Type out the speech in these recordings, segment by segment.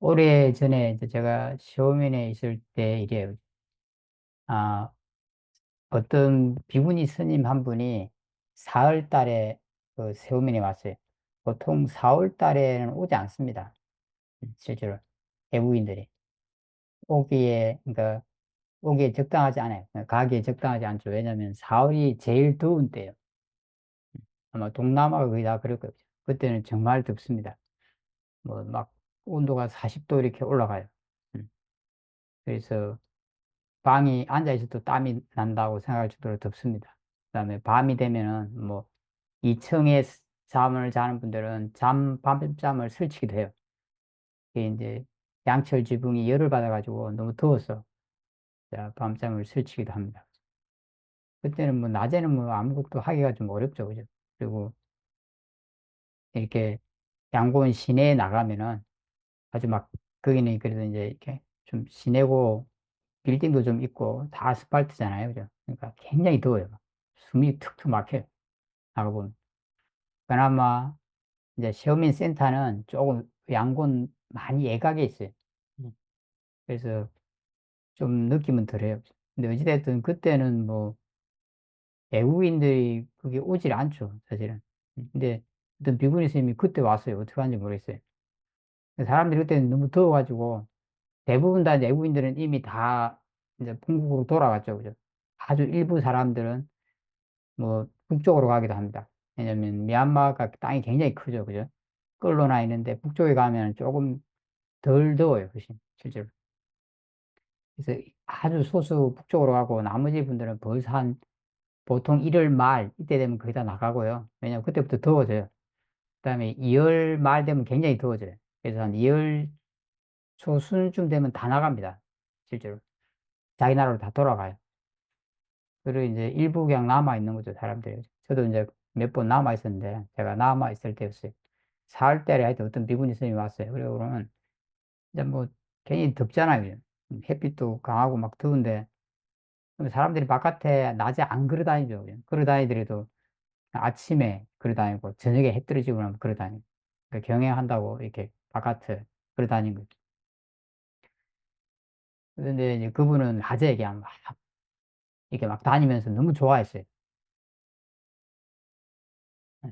오래전에 이제 제가 시호민에 있을 때 이래요. 아, 어떤 비구니 스님 한 분이 4월 달에 그 세우민에 왔어요. 보통 4월 달에는 오지 않습니다. 실제로. 외국인들이. 그러니까 오기에 적당하지 않아요. 가기에 적당하지 않죠. 왜냐면 4월이 제일 더운 때예요. 아마 동남아가 거의 다 그럴 거예요. 그때는 정말 덥습니다. 뭐 막 온도가 40도 이렇게 올라가요. 음. 그래서 방이 앉아 있어도 땀이 난다고 생각할 정도로 덥습니다. 그다음에 밤이 되면은 뭐 2층에 잠을 자는 분들은 밤잠을 설치기도 해요. 이게 이제 양철 지붕이 열을 받아가지고 너무 더워서 자, 밤잠을 설치기도 합니다. 그때는 뭐 낮에는 뭐 아무것도 하기가 좀 어렵죠, 그죠? 그리고 이렇게 양곤 시내에 나가면은 아주 막 거기는 그래도 이제 이렇게 좀 시내고 빌딩도 좀 있고 다 아스팔트잖아요, 그죠? 그러니까 굉장히 더워요. 숨이 툭툭 막혀요. 나가보면. 그나마 이제 시어민 센터는 조금 양곤 많이 애각에 있어요. 음. 그래서 좀 느낌은 덜해요. 근데 어찌됐든 그때는 뭐 외국인들이 그게 오질 않죠, 사실은. 근데 어떤 비구니 선생님이 그때 왔어요. 어떻게 하는지 모르겠어요. 근데 사람들이 그때는 너무 더워가지고 대부분 다 외국인들은 이미 다 이제 본국으로 돌아갔죠, 그죠? 아주 일부 사람들은 뭐 북쪽으로 가기도 합니다. 왜냐면 미얀마가 땅이 굉장히 크죠, 그죠? 끌로나 있는데 북쪽에 가면 조금 덜 더워요, 훨씬 실제로. 그래서 아주 소수 북쪽으로 가고 나머지 분들은 벌써 한 보통 1월 말 이때 되면 거의 다 나가고요. 왜냐면 그때부터 더워져요. 그다음에 2월 말 되면 굉장히 더워져요. 그래서 한 2월 초순쯤 되면 다 나갑니다. 실제로 자기 나라로 다 돌아가요. 그리고 이제 일부 그냥 남아 있는 거죠, 사람들이. 저도 이제 몇 번 남아 있었는데 제가 남아 있을 때였어요. 4월 달에 하여튼 어떤 비구니 스님이 왔어요. 그리고 그러면 이제 뭐 괜히 덥잖아요. 햇빛도 강하고 막 더운데 그럼 사람들이 바깥에 낮에 안 걸어 다니죠. 걸어 다니더라도 아침에 걸어 다니고 저녁에 해 떨어지고 나면 걸어 다니고 그러니까 경영한다고 이렇게 바깥에 걸어 다니는 거죠. 그런데 이제 그분은 낮에 그냥 막 이렇게 막 다니면서 너무 좋아했어요.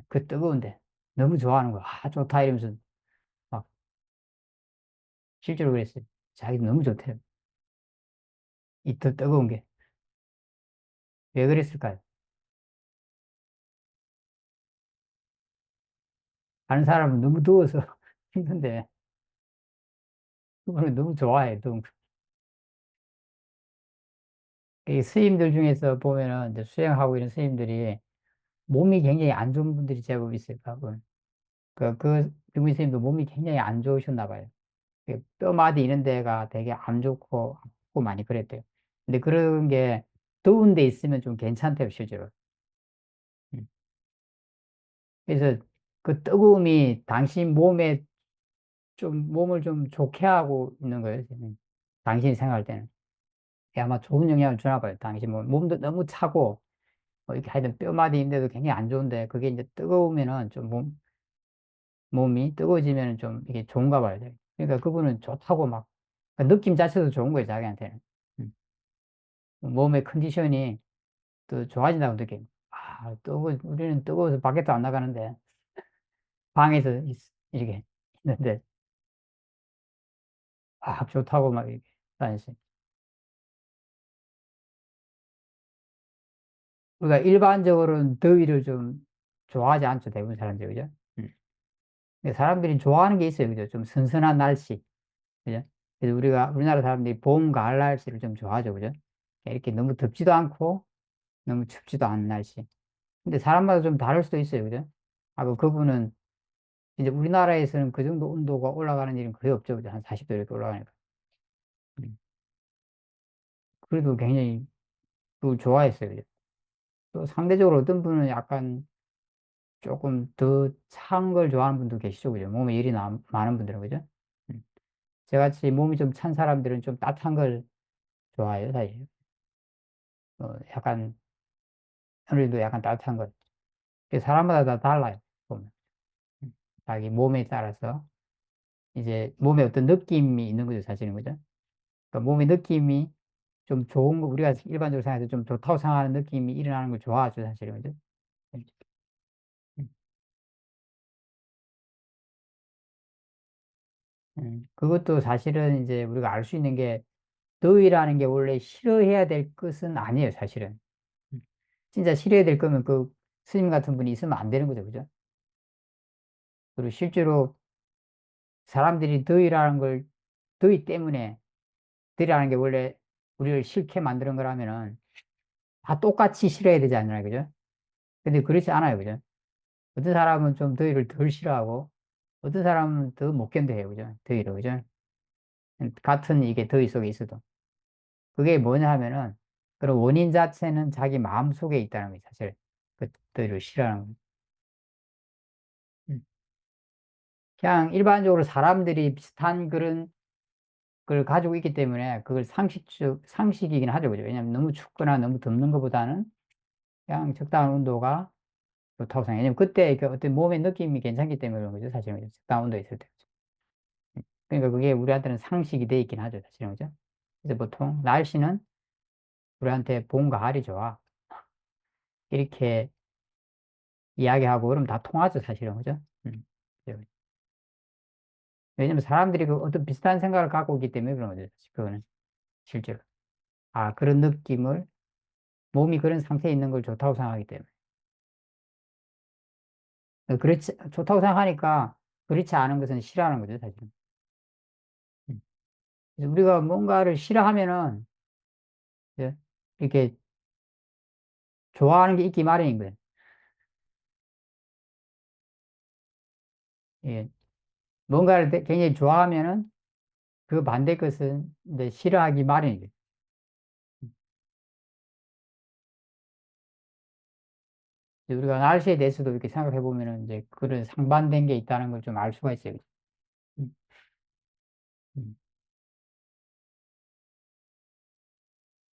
그 뜨거운데 너무 좋아하는 거야. 아, 좋다 이러면서 막 실제로 그랬어요. 자기도 너무 좋대요. 이 더 뜨거운 게. 왜 그랬을까요? 다른 사람은 너무 더워서 힘든데 그분은 너무 좋아해. 더운 거. 이 스님들 중에서 보면은 이제 수행하고 있는 스님들이 몸이 굉장히 안 좋은 분들이 제법 있어요. 그 중국 스님도 몸이 굉장히 안 좋으셨나 봐요. 그 뼈마디 이런 데가 되게 안 좋고 아프고 많이 그랬대요. 근데 그런 게 더운 데 있으면 좀 괜찮대요, 실제로. 음. 그래서 그 뜨거움이 당신 몸에 좀 몸을 좀 좋게 하고 있는 거예요, 지금. 당신이 생각할 때는. 그게 아마 좋은 영향을 주나 봐요. 당신 몸도 너무 차고 뭐 이렇게 하여튼 뼈마디인데도 굉장히 안 좋은데 그게 이제 뜨거우면은 좀 몸이 뜨거워지면은 좀 이게 좋은가 봐요. 그러니까 그분은 좋다고 막 그러니까 느낌 자체도 좋은 거예요, 자기한테는. 음. 몸의 컨디션이 또 좋아진다고 느껴요. 아, 우리는 뜨거워서 밖에도 안 나가는데 방에서 이렇게 있는데 아, 좋다고 막 이렇게 다녔어요. 그러니까 일반적으로는 더위를 좀 좋아하지 않죠, 대부분 사람들이, 그죠? 근데 사람들이 좋아하는 게 있어요, 그죠? 좀 선선한 날씨, 그죠? 그래서 우리나라 사람들이 봄, 가을 날씨를 좀 좋아하죠, 그죠? 이렇게 너무 덥지도 않고 너무 춥지도 않은 날씨. 근데 사람마다 좀 다를 수도 있어요, 그죠? 그분은 이제 우리나라에서는 그 정도 온도가 올라가는 일은 거의 없죠, 그죠? 한 40도 이렇게 올라가니까. 음. 그래도 굉장히 그걸 좋아했어요, 그죠? 또 상대적으로 어떤 분은 약간 조금 더 찬 걸 좋아하는 분도 계시죠, 그죠? 몸에 열이 많은 분들은, 그죠? 음. 저같이 몸이 좀 찬 사람들은 좀 따뜻한 걸 좋아해요, 사실. 약간, 오늘도 약간 따뜻한 걸. 사람마다 다 달라요, 보면. 음. 자기 몸에 따라서. 이제 몸에 어떤 느낌이 있는 거죠, 사실은, 그죠? 그러니까 몸의 느낌이 좀 좋은 거, 우리가 일반적으로 생각해서 좀 좋다고 생각하는 느낌이 일어나는 걸 좋아하죠, 사실은, 그죠? 음, 그것도 사실은 이제 우리가 알 수 있는 게, 더위라는 게 원래 싫어해야 될 것은 아니에요, 사실은. 음, 진짜 싫어해야 될 거면 그 스님 같은 분이 있으면 안 되는 거죠, 그죠? 그리고 실제로 사람들이 더위 때문에, 더위라는 게 원래 우리를 싫게 만드는 거라면은 다 똑같이 싫어야 되지 않나요, 그죠? 근데 그렇지 않아요, 그죠? 어떤 사람은 좀 더위를 덜 싫어하고, 어떤 사람은 더 못 견뎌해요, 그죠? 더위를, 그죠? 같은 이게 더위 속에 있어도. 그게 뭐냐 하면은, 그런 원인 자체는 자기 마음 속에 있다는 거예요, 사실. 그 더위를 싫어하는 거. 음. 그냥 일반적으로 사람들이 비슷한 그런 걸 가지고 있기 때문에 그걸 상식이긴 하죠, 그죠? 왜냐면 너무 춥거나 너무 덥는 것보다는 그냥 적당한 온도가 좋다고 생각해요. 왜냐면 그때 그 어떤 몸의 느낌이 괜찮기 때문에 그런 거죠, 사실은. 적당한 온도에 있을 때. 그러니까 그게 우리한테는 상식이 돼 있긴 하죠, 사실은. 그죠? 그래서 보통 날씨는 우리한테 봄과 가을이 좋아. 이렇게 이야기하고 그러면 다 통하죠, 사실은. 그죠? 그죠. 왜냐면 사람들이 그 어떤 비슷한 생각을 갖고 있기 때문에 그런 거죠. 그거는 실제로. 아, 그런 느낌을, 몸이 그런 상태에 있는 걸 좋다고 생각하기 때문에. 그렇지, 좋다고 생각하니까 그렇지 않은 것은 싫어하는 거죠, 사실은. 음. 그래서 우리가 뭔가를 싫어하면은 이제 이렇게 좋아하는 게 있기 마련인 거예요. 예. 뭔가를 굉장히 좋아하면은 그 반대 것은 이제 싫어하기 마련이죠. 이제 우리가 날씨에 대해서도 이렇게 생각해 보면은 이제 그런 상반된 게 있다는 걸 좀 알 수가 있어요. 음, 음.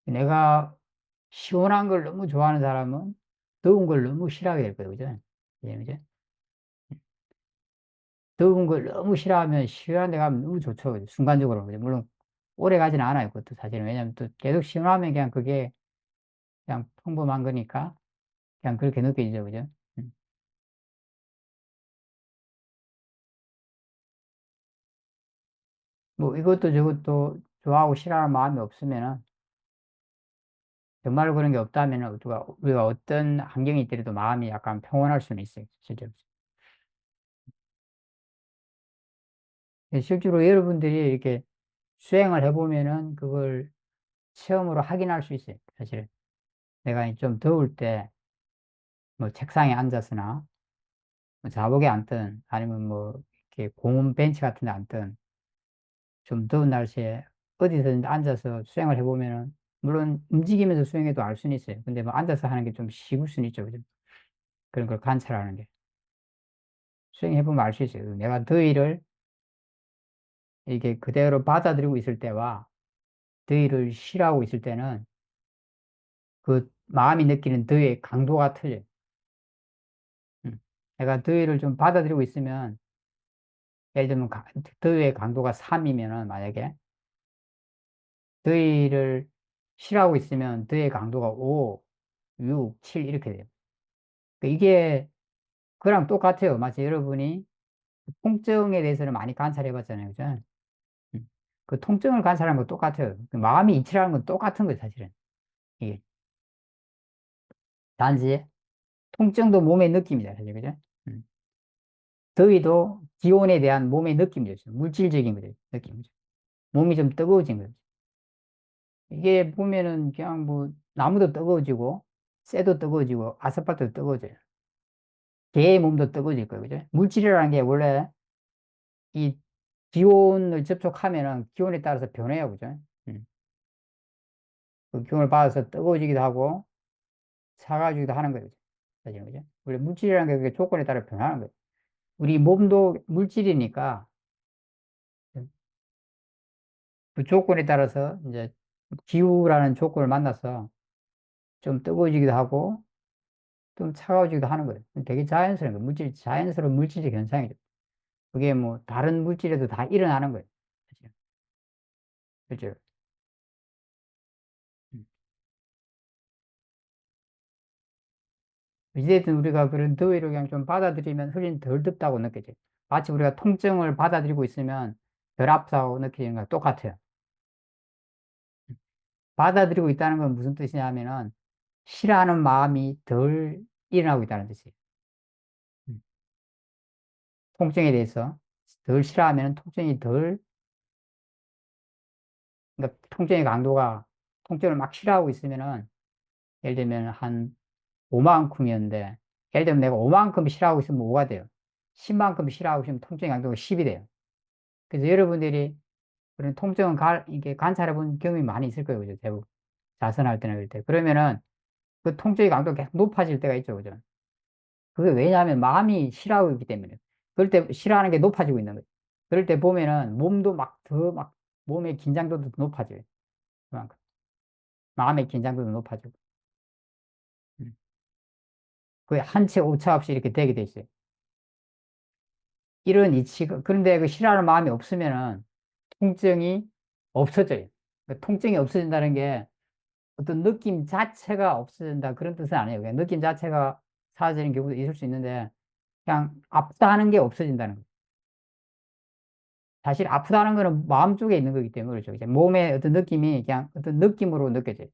내가 시원한 걸 너무 좋아하는 사람은 더운 걸 너무 싫어하게 될 거예요. 그죠? 예, 그죠? 더운 걸 너무 싫어하면 시원한 데 가면 너무 좋죠. 그죠? 순간적으로. 그죠? 물론 오래 가지는 않아요. 그것도 사실은. 왜냐면 또 계속 시원하면 그냥 그게 그냥 평범한 거니까 그냥 그렇게 느껴지죠. 그죠? 음. 뭐 이것도 저것도 좋아하고 싫어하는 마음이 없으면은 정말 그런 게 없다면 우리가 어떤 환경이 있더라도 마음이 약간 평온할 수는 있어요. 실제로. 실제로 여러분들이 이렇게 수행을 해보면은 그걸 체험으로 확인할 수 있어요. 사실 내가 좀 더울 때 뭐 책상에 앉아서나 뭐 자복에 앉든 아니면 뭐 이렇게 공원 벤치 같은 데 앉든 좀 더운 날씨에 어디서든 앉아서 수행을 해보면은 물론 움직이면서 수행해도 알 수는 있어요. 근데 뭐 앉아서 하는 게 좀 쉬울 수는 있죠. 그죠? 그런 걸 관찰하는 게. 수행해보면 알 수 있어요. 내가 더위를 이게 그대로 받아들이고 있을 때와 더위를 싫어하고 있을 때는 그 마음이 느끼는 더위의 강도가 틀려요. 음. 내가 더위를 좀 받아들이고 있으면 예를 들면 더위의 강도가 3이면은 만약에 더위를 싫어하고 있으면 더위의 강도가 5, 6, 7 이렇게 돼요. 그러니까 이게 그랑 똑같아요. 마치 여러분이 통증에 대해서는 많이 관찰해 봤잖아요. 그죠? 음. 그 통증을 관찰하는 거 똑같아요. 그 마음이 이치라는 건 똑같은 거예요, 사실은. 이게. 단지 통증도 몸의 느낌이다, 사실. 그죠? 음. 더위도 기온에 대한 몸의 느낌이죠. 물질적인 거죠. 느낌이죠. 몸이 좀 뜨거워진 거죠. 이게 보면은 그냥 뭐 나무도 뜨거워지고 쇠도 뜨거워지고 아스팔트도 뜨거워져요. 개의 몸도 뜨거워질 거예요. 그죠? 물질이라는 게 원래 이 기온을 접촉하면은 기온에 따라서 변해요. 그죠? 음. 그 기운을 받아서 뜨거워지기도 하고 사가지기도 하는 거죠. 사실은, 그죠? 원래 물질이라는 게 그게 조건에 따라 변하는 거예요. 우리 몸도 물질이니까 그 조건에 따라서 이제 기후라는 조건을 만나서 좀 뜨거워지기도 하고 좀 차가워지기도 하는 거예요. 되게 자연스러운 거예요. 자연스러운 물질적 현상이죠. 그게 뭐 다른 물질에도 다 일어나는 거예요. 사실은. 그죠? 음. 이제든 우리가 그런 더위를 그냥 좀 받아들이면 훨씬 덜 덥다고 느껴져요. 마치 우리가 통증을 받아들이고 있으면 덜 아프다고 느끼는 거랑 똑같아요. 받아들이고 있다는 건 무슨 뜻이냐 하면은 싫어하는 마음이 덜 일어나고 있다는 뜻이에요. 음. 통증에 대해서 덜 싫어하면 통증이 덜, 그러니까 통증의 강도가 통증을 막 싫어하고 있으면은 예를 들면 한 5만큼이었는데 예를 들면 내가 5만큼 싫어하고 있으면 5가 돼요. 10만큼 싫어하고 있으면 통증의 강도가 10이 돼요. 그래서 여러분들이 그런 통증을 이게 관찰해 본 경험이 많이 있을 거예요. 그죠? 대부분. 자선할 때나 그럴 때. 그러면은 그 통증의 강도가 계속 높아질 때가 있죠. 그죠? 그게 왜냐하면 마음이 싫어하고 있기 때문에. 그럴 때 싫어하는 게 높아지고 있는 거예요. 그럴 때 보면은 몸도 막 더 막 몸의 긴장도도 높아져요. 그만큼. 마음의 긴장도도 높아지고. 음. 거의 한 채 오차 없이 이렇게 되게 돼 있어요. 이런 이치가, 그런데 그 싫어하는 마음이 없으면은 통증이 없어져요. 그 통증이 없어진다는 게 어떤 느낌 자체가 없어진다 그런 뜻은 아니에요. 그냥 느낌 자체가 사라지는 경우도 있을 수 있는데 그냥 아프다는 게 없어진다는 거예요. 사실 아프다는 거는 마음 쪽에 있는 거기 때문에 그렇죠. 이제 몸의 어떤 느낌이 그냥 어떤 느낌으로 느껴져요.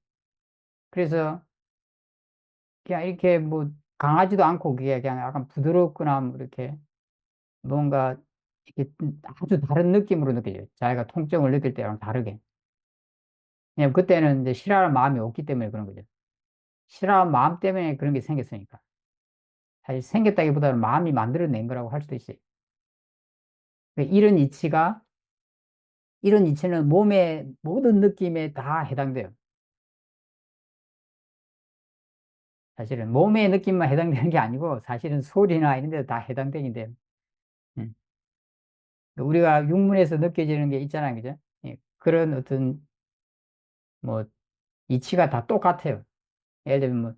그래서 그냥 이렇게 뭐 강하지도 않고 그게 그냥 약간 부드럽거나 뭐 이렇게 뭔가 이렇게 아주 다른 느낌으로 느껴져요. 자기가 통증을 느낄 때랑 다르게. 왜냐면 그때는 이제 싫어하는 마음이 없기 때문에 그런 거죠. 싫어하는 마음 때문에 그런 게 생겼으니까. 사실 생겼다기보다는 마음이 만들어낸 거라고 할 수도 있어요. 그러니까 이런 이치는 몸의 모든 느낌에 다 해당돼요. 사실은 몸의 느낌만 해당되는 게 아니고 사실은 소리나 이런 데도 다 해당되는데 우리가 육문에서 느껴지는 게 있잖아요. 그죠? 예, 그런 어떤 뭐 이치가 다 똑같아요. 예를 들면 뭐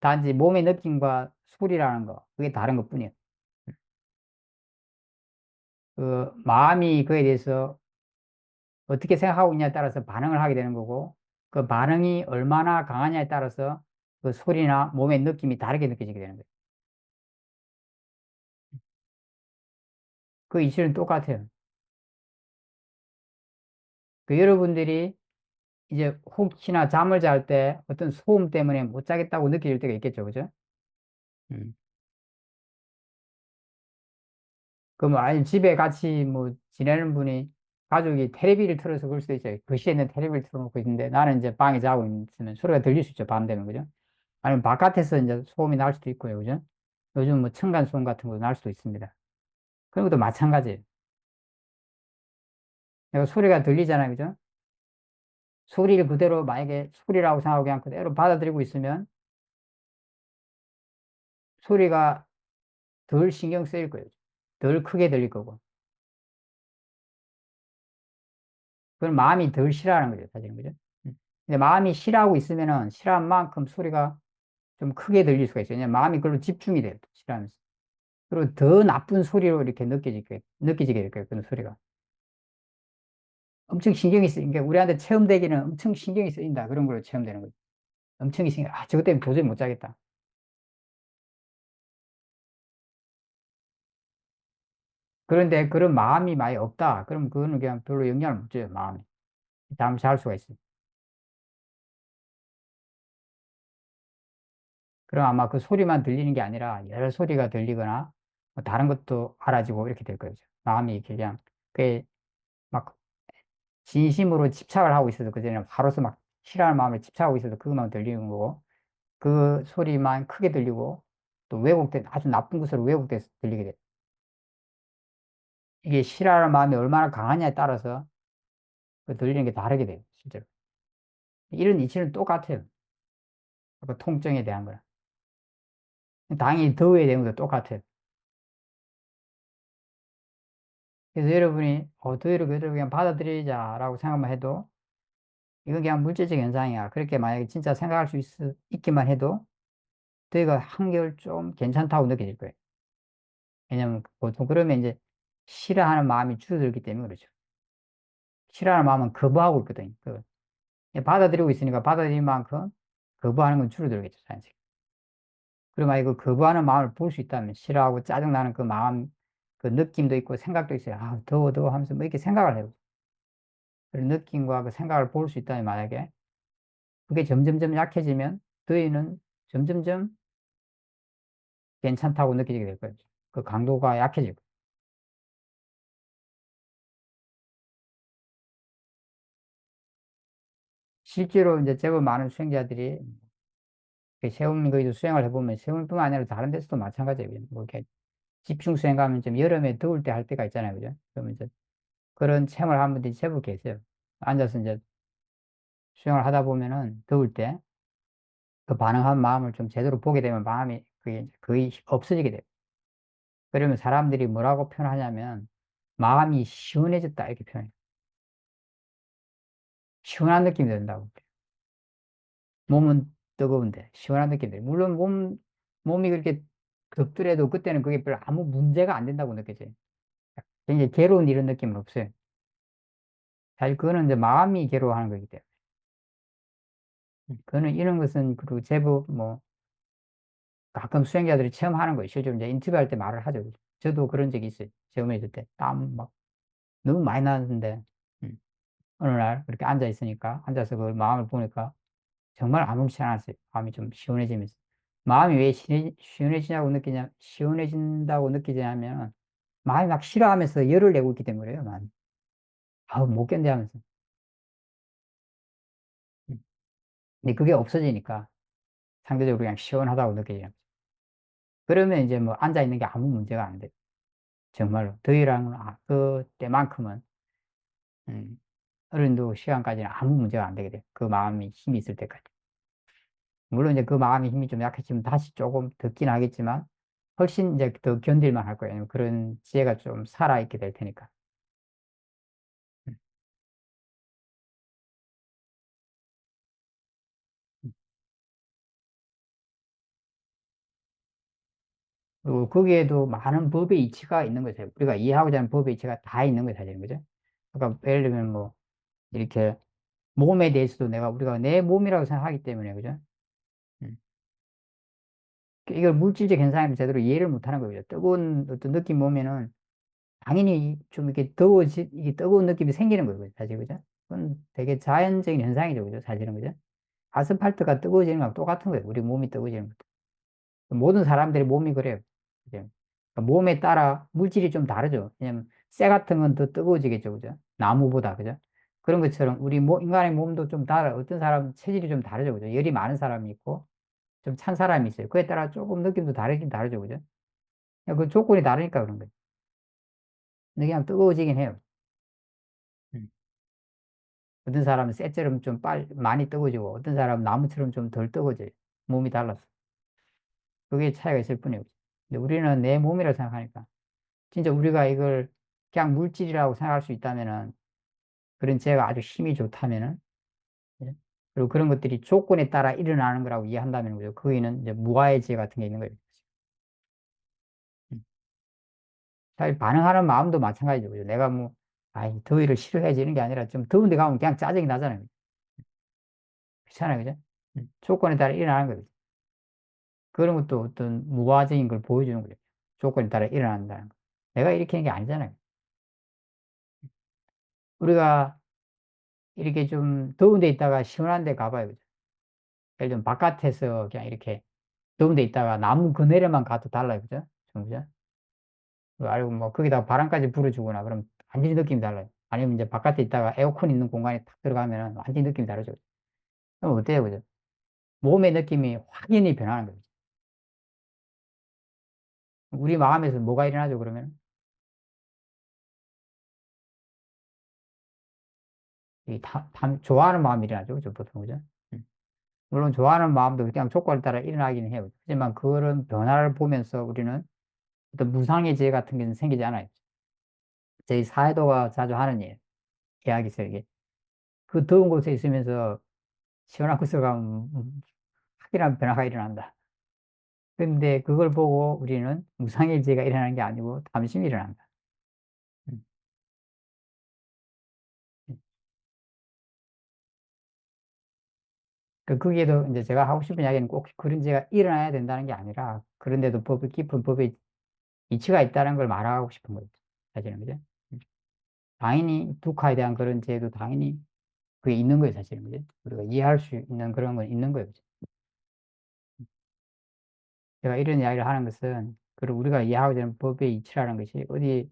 단지 몸의 느낌과 소리라는 거 그게 다른 것뿐이에요. 그 마음이 그에 대해서 어떻게 생각하고 있냐에 따라서 반응을 하게 되는 거고 그 반응이 얼마나 강하냐에 따라서 그 소리나 몸의 느낌이 다르게 느껴지게 되는 거예요. 그 이치는 똑같아요. 그 여러분들이 이제 혹시나 잠을 잘 때 어떤 소음 때문에 못 자겠다고 느낄 때가 있겠죠. 그죠? 음. 그럼 아니 집에 같이 뭐 지내는 분이 가족이 테레비를 틀어서 그럴 수도 있어요. 거실에 있는 테레비를 틀어놓고 있는데 나는 이제 방에 자고 있으면 소리가 들릴 수 있죠. 밤 되면 그죠? 아니면 바깥에서 이제 소음이 날 수도 있고요. 그죠? 요즘 뭐 층간 소음 같은 것도 날 수도 있습니다. 그런 것도 마찬가지예요. 내가 소리가 들리잖아요. 그죠? 소리를 그대로 만약에 소리라고 생각하고 그냥 그대로 받아들이고 있으면 소리가 덜 신경 쓰일 거예요. 덜 크게 들릴 거고. 그건 마음이 덜 싫어하는 거죠. 사실은. 그죠? 근데 마음이 싫어하고 있으면은 싫어한 만큼 소리가 좀 크게 들릴 수가 있어요. 왜냐면 마음이 그걸로 집중이 돼요. 싫어하면서. 그리고 더 나쁜 소리로 이렇게 느껴지게 될 거예요. 그런 소리가. 엄청 신경이 쓰, 그러니까 우리한테 체험되기는 엄청 신경이 쓰인다. 그런 걸로 체험되는 거죠. 엄청 저것 때문에 도저히 못 자겠다. 그런데 그런 마음이 많이 없다. 그럼 그거는 그냥 별로 영향을 못 줘요. 마음이. 잠을 잘 수가 있어요. 그럼 아마 그 소리만 들리는 게 아니라 여러 소리가 들리거나 뭐 다른 것도 알아지고 이렇게 될 거예요. 마음이 이렇게 그냥 그막 진심으로 집착을 하고 있어서 그전에 바로서 막 싫어하는 마음을 집착하고 있어서 그것만 들리는 거고 그 소리만 크게 들리고 또 왜곡된 아주 나쁜 것으로 왜곡돼서 들리게 돼. 이게 싫어하는 마음이 얼마나 강하냐에 따라서 그 들리는 게 다르게 돼요. 실제로. 이런 이치는 똑같아요. 그 통증에 대한 거는. 당연히 더위에 대한 것도 똑같아요. 그래서 여러분이 더위를 그대로 그냥 받아들이자라고 생각만 해도 이건 그냥 물질적 현상이야. 그렇게 만약에 진짜 생각할 수 있기만 해도 더위가 한결 좀 괜찮다고 느껴질 거예요. 왜냐면 보통 그러면 이제 싫어하는 마음이 줄어들기 때문에 그렇죠. 싫어하는 마음은 거부하고 있거든요. 받아들이고 있으니까 받아들인 만큼 거부하는 건 줄어들겠죠, 자연스럽게. 그리고 만약에 그 거부하는 마음을 볼 수 있다면, 싫어하고 짜증나는 그 마음, 그 느낌도 있고 생각도 있어요. 아, 더워, 더워 하면서 뭐 이렇게 생각을 해요. 그런 느낌과 그 생각을 볼 수 있다면, 만약에 그게 점점점 약해지면 더위는 점점점 괜찮다고 느껴지게 될 거예요. 그 강도가 약해지고. 실제로 이제 제법 많은 수행자들이 세움 거기도 수행을 해보면, 세움뿐만 아니라 다른 데서도 마찬가지예요. 뭐 이렇게 집중 수행 가면 좀 여름에 더울 때 할 때가 있잖아요. 그죠? 그러면 이제 그런 체험을 하는 분들이 제법 계세요. 앉아서 이제 수행을 하다 보면은 더울 때 그 반응한 마음을 좀 제대로 보게 되면 마음이 그게 이제 거의 없어지게 돼요. 그러면 사람들이 뭐라고 표현하냐면 마음이 시원해졌다 이렇게 표현해요. 시원한 느낌이 든다고. 몸은 뜨거운데 시원한 느낌이 들어요. 물론 몸이 그렇게 덥더라도 그때는 그게 별 아무 문제가 안 된다고 느껴져요. 굉장히 괴로운 이런 느낌은 없어요. 사실 그거는 이제 마음이 괴로워하는 거기 때문에. 그거는 이런 것은 그리고 제법 뭐 가끔 수행자들이 체험하는 거예요. 실제로 이제 인터뷰할 때 말을 하죠. 저도 그런 적이 있어요. 체험했을 때 땀 막 너무 많이 나는데 음, 어느 날 그렇게 앉아 있으니까 앉아서 그 마음을 보니까 정말 아무렇지 않았어요. 마음이 좀 시원해지면서. 마음이 왜 시원해지냐고 시원해진다고 느끼냐면 마음이 막 싫어하면서 열을 내고 있기 때문에요. 마음이. 아우 못 견뎌 하면서. 음. 근데 그게 없어지니까 상대적으로 그냥 시원하다고 느껴져요. 그러면 이제 뭐 앉아 있는 게 아무 문제가 안 돼요. 정말로 더위랑 그때만큼은 음, 어른도 시간까지는 아무 문제가 안 되게 돼요. 그 마음이 힘이 있을 때까지. 물론 이제 그 마음의 힘이 좀 약해지면 다시 조금 덥긴 하겠지만 훨씬 이제 더 견딜만 할 거예요. 그런 지혜가 좀 살아있게 될 테니까. 음. 그리고 거기에도 많은 법의 이치가 있는 거죠. 우리가 이해하고자 하는 법의 이치가 다 있는 거죠, 사실은. 그죠? 그러니까 예를 들면 뭐 이렇게 몸에 대해서도 우리가 내 몸이라고 생각하기 때문에, 그죠? 음. 이걸 물질적 현상을 제대로 이해를 못 하는 거죠. 뜨거운 어떤 느낌 오면은 당연히 좀 이렇게 이게 뜨거운 느낌이 생기는 거예요. 사실, 그죠? 그건 되게 자연적인 현상이죠. 그죠? 사실은, 그죠? 아스팔트가 뜨거워지는 거랑 똑같은 거예요. 우리 몸이 뜨거워지는 것도. 모든 사람들의 몸이 그래요. 그죠? 그러니까 몸에 따라 물질이 좀 다르죠. 왜냐면 쇠 같은 건 더 뜨거워지겠죠. 그죠? 나무보다. 그죠? 그런 것처럼 우리 인간의 몸도 좀 다르, 어떤 사람은 체질이 좀 다르죠. 그죠? 열이 많은 사람이 있고 좀 찬 사람이 있어요. 그에 따라 조금 느낌도 다르긴 다르죠. 그죠? 그 조건이 다르니까 그런 거예요. 근데 그냥 뜨거워지긴 해요. 음. 어떤 사람은 쇠처럼 좀 많이 뜨거워지고 어떤 사람은 나무처럼 좀 덜 뜨거워져요. 몸이 달라서. 그게 차이가 있을 뿐이에요. 근데 우리는 내 몸이라고 생각하니까 진짜 우리가 이걸 그냥 물질이라고 생각할 수 있다면은 그런 죄가 아주 힘이 좋다면은 예? 그리고 그런 것들이 조건에 따라 일어나는 거라고 이해한다면 그죠? 거기는 이제 무아의 죄 같은 게 있는 거예요. 음. 사실 반응하는 마음도 마찬가지죠. 그죠? 내가 뭐 아이 더위를 싫어해야지 이런 게 아니라 좀 더운 데 가면 그냥 짜증이 나잖아요. 그렇잖아요. 그죠? 조건에 따라 일어나는 거죠. 그런 것도 어떤 무화적인 걸 보여주는 거죠. 조건에 따라 일어난다는 거. 내가 이렇게 하는 게 아니잖아요. 우리가 이렇게 좀 더운 데 있다가 시원한 데 가봐요. 그죠? 예를 들면 바깥에서 그냥 이렇게 더운 데 있다가 나무 그늘에만 가도 달라요. 그죠? 좀, 그죠? 그리고 뭐 거기다가 바람까지 불어주거나 그럼 완전히 느낌이 달라요. 아니면 이제 바깥에 있다가 에어컨 있는 공간에 탁 들어가면 완전히 느낌이 다르죠. 그럼 어때요? 그죠? 몸의 느낌이 확연히 변하는 거죠. 우리 마음에서 뭐가 일어나죠, 그러면? 좋아하는 마음이 일어나죠. 그죠? 보통, 그죠? 음. 물론 좋아하는 마음도 그냥 조건에 따라 일어나기는 해요. 하지만 그런 변화를 보면서 우리는 어떤 무상의 죄 같은 게 생기지 않아요. 저희 사회도가 자주 하는 이야기 있어요, 이게. 그 더운 곳에 있으면서 시원한 곳에 가면 확연한 변화가 일어난다. 근데 그걸 보고 우리는 무상의 죄가 일어나는 게 아니고 탐심이 일어난다. 거기에도 이제 제가 하고 싶은 이야기는 꼭 그런 죄가 일어나야 된다는 게 아니라, 그런데도 깊은 법의 이치가 있다는 걸 말하고 싶은 거죠. 사실은, 그죠? 당연히 북한에 대한 그런 죄도 당연히 그게 있는 거예요, 사실은. 그죠? 우리가 이해할 수 있는 그런 건 있는 거예요. 그죠? 제가 이런 이야기를 하는 것은, 그리고 우리가 이해하고 되는 법의 이치라는 것이 어디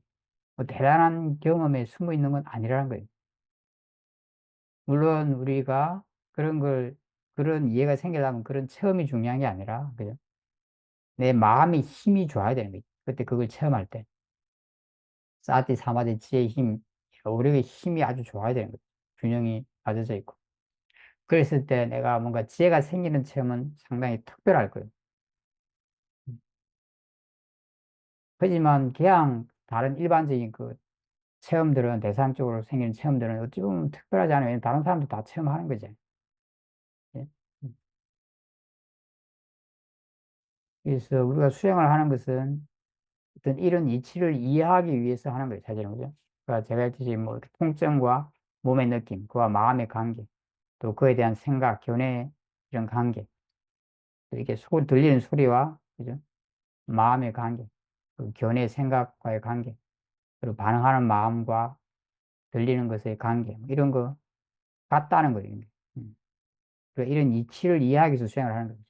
뭐 대단한 경험에 숨어 있는 건 아니라는 거예요. 물론 우리가 그런 걸, 그런 이해가 생기려면 그런 체험이 중요한 게 아니라, 그죠? 내 마음의 힘이 좋아야 되는 거죠. 그때 그걸 체험할 때. 사티, 사마디, 지혜의 힘, 우리의 힘이 아주 좋아야 되는 거죠. 균형이 맞아져 있고. 그랬을 때 내가 뭔가 지혜가 생기는 체험은 상당히 특별할 거예요. 하지만 그냥 다른 일반적인 그 체험들은, 대상적으로 생기는 체험들은 어찌 보면 특별하지 않아요. 왜냐면 다른 사람도 다 체험하는 거죠. 예? 그래서 우리가 수행을 하는 것은 어떤 이런 이치를 이해하기 위해서 하는 거예요, 사실은. 그죠? 그러니까 제가 했듯이 뭐 이렇게 통증과 몸의 느낌, 그와 마음의 관계, 또 그에 대한 생각, 견해, 이런 관계, 또 이렇게 들리는 소리와, 그죠? 마음의 관계, 그 견해, 생각과의 관계, 그리고 반응하는 마음과 들리는 것의 관계, 뭐 이런 거 같다는 거예요. 음. 그러니까 이런 이치를 이해하기 위해서 수행을 하는 거죠.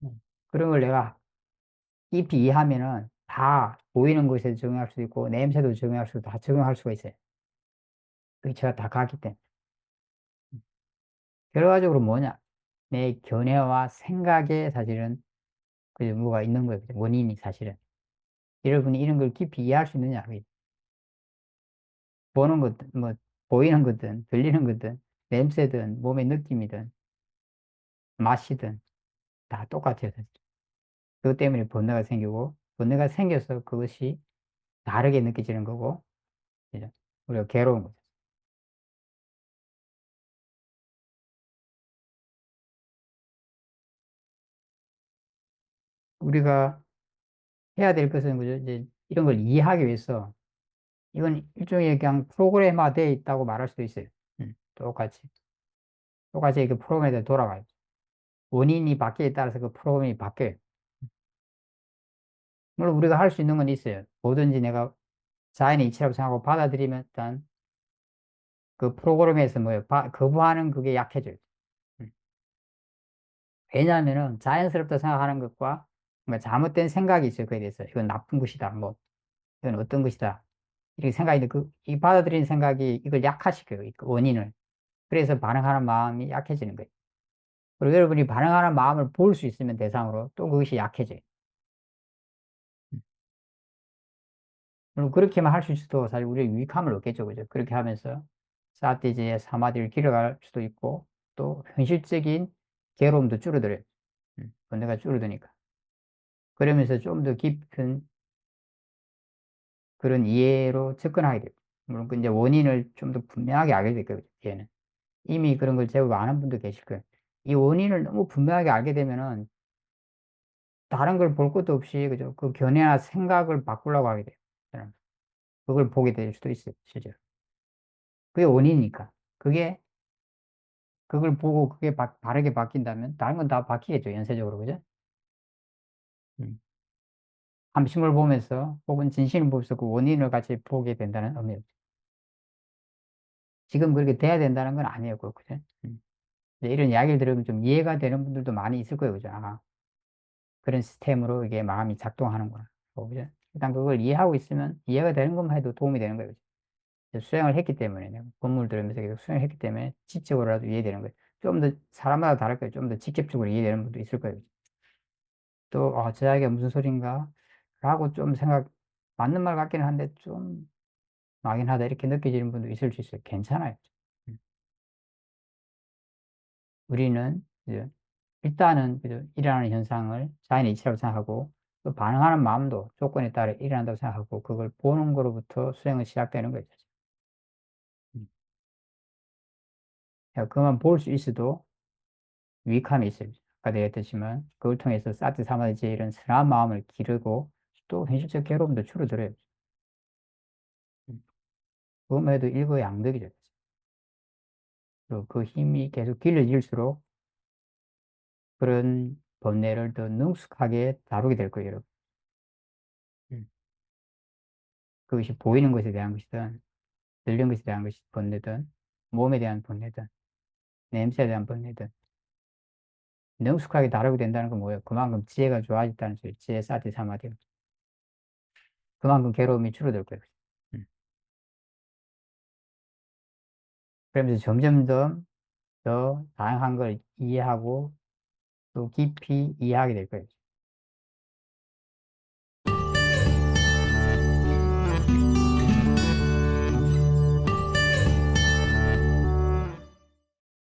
음. 그런 걸 내가 깊이 이해하면은 다 보이는 것에 적용할 수도 있고, 냄새도 적용할 수도, 다 적용할 수가 있어요. 그게 제가 다 갔기 때문에. 결과적으로 뭐냐? 내 견해와 생각에 사실은 그 뭐가 있는 거예요. 원인이 사실은. 여러분이 이런 걸 깊이 이해할 수 있느냐? 보는 것든, 뭐, 보이는 것든, 들리는 것든, 냄새든, 몸의 느낌이든, 맛이든, 다 똑같아요. 사실. 그것 때문에 번뇌가 생기고, 번뇌가 생겨서 그것이 다르게 느껴지는 거고, 그죠? 우리가 괴로운 거죠. 우리가 해야 될 것은, 그죠? 이제 이런 걸 이해하기 위해서, 이건 일종의 그냥 프로그램화되어 있다고 말할 수도 있어요. 똑같이. 똑같이 그 프로그램에 돌아가요. 원인이 바뀌에 따라서 그 프로그램이 바뀌어요. 물론 우리가 할 수 있는 건 있어요. 뭐든지 내가 자연의 이치라고 생각하고 받아들이면 일단 그 프로그램에서 뭐예요? 거부하는 그게 약해져요. 음. 왜냐하면은 자연스럽다 생각하는 것과 뭔가 잘못된 생각이 있어요. 그에 대해서. 이건 나쁜 것이다. 뭐, 이건 어떤 것이다. 이렇게 생각이 있는데 이 받아들이는 생각이 이걸 약화시켜요. 그 원인을. 그래서 반응하는 마음이 약해지는 거예요. 그리고 여러분이 반응하는 마음을 볼 수 있으면 대상으로 또 그것이 약해져요. 음. 물론 그렇게만 할 수 있어도 사실 우리의 유익함을 얻겠죠. 그죠? 그렇게 하면서 사티지의 사마디를 길어갈 수도 있고 또 현실적인 괴로움도 줄어들어요. 번뇌가 줄어드니까. 그러면서 좀 더 깊은 그런 이해로 접근하게 돼요. 물론 그 이제 원인을 좀 더 분명하게 알게 될 거예요. 얘는. 이미 그런 걸 제법 아는 분도 계실 거예요. 이 원인을 너무 분명하게 알게 되면은 다른 걸 볼 것도 없이 그죠? 그 견해나 생각을 바꾸려고 하게 돼요. 저는. 그걸 보게 될 수도 있어요. 실제로. 그게 원인이니까. 그게 그걸 보고 그게 바르게 바뀐다면 다른 건 다 바뀌겠죠. 연쇄적으로. 그죠? 음. 함심을 보면서 혹은 진실을 보면서 그 원인을 같이 보게 된다는 의미죠. 지금 그렇게 돼야 된다는 건 아니에요. 그죠? 이제 이런 이야기를 들으면 좀 이해가 되는 분들도 많이 있을 거예요. 그죠? 아, 그런 시스템으로 이게 마음이 작동하는구나. 그죠? 일단 그걸 이해하고 있으면 이해가 되는 것만 해도 도움이 되는 거예요. 그죠? 수행을 했기 때문에, 내가 법문을 들으면서 계속 수행을 했기 때문에 지적으로라도 이해되는 거예요. 좀 더 사람마다 다를 거예요. 좀 더 직접적으로 이해되는 분도 있을 거예요. 또, 저 이야기가 무슨 소린가? 라고 좀 맞는 말 같기는 한데 좀 막연하다. 이렇게 느껴지는 분도 있을 수 있어요. 괜찮아요. 음. 우리는 이제 일단은 그죠? 일어나는 현상을 자연의 이치라고 생각하고 또 반응하는 마음도 조건에 따라 일어난다고 생각하고 그걸 보는 거로부터 수행은 시작되는 거죠. 음. 그러니까 그만 볼 수 있어도 유익함이 있어요. 아까 내가 했듯이만 그걸 통해서 사티 사마디제 이런 선한 마음을 기르고 또 현실적 괴로움도 줄어들어요. 음. 그것만 해도 일거양득이죠. 그리고 그 힘이 계속 길러질수록 그런 번뇌를 더 능숙하게 다루게 될 거예요, 여러분. 음. 그것이 보이는 것에 대한 것이든, 들리는 것에 대한 것이 번뇌든, 몸에 대한 번뇌든, 냄새에 대한 번뇌든, 능숙하게 다루게 된다는 건 뭐예요? 그만큼 지혜가 좋아졌다는 소리, 지혜 사티 사마디. 그만큼 괴로움이 줄어들 거예요. 음. 그러면서 점점 더 다양한 걸 이해하고 또 깊이 이해하게 될 거예요.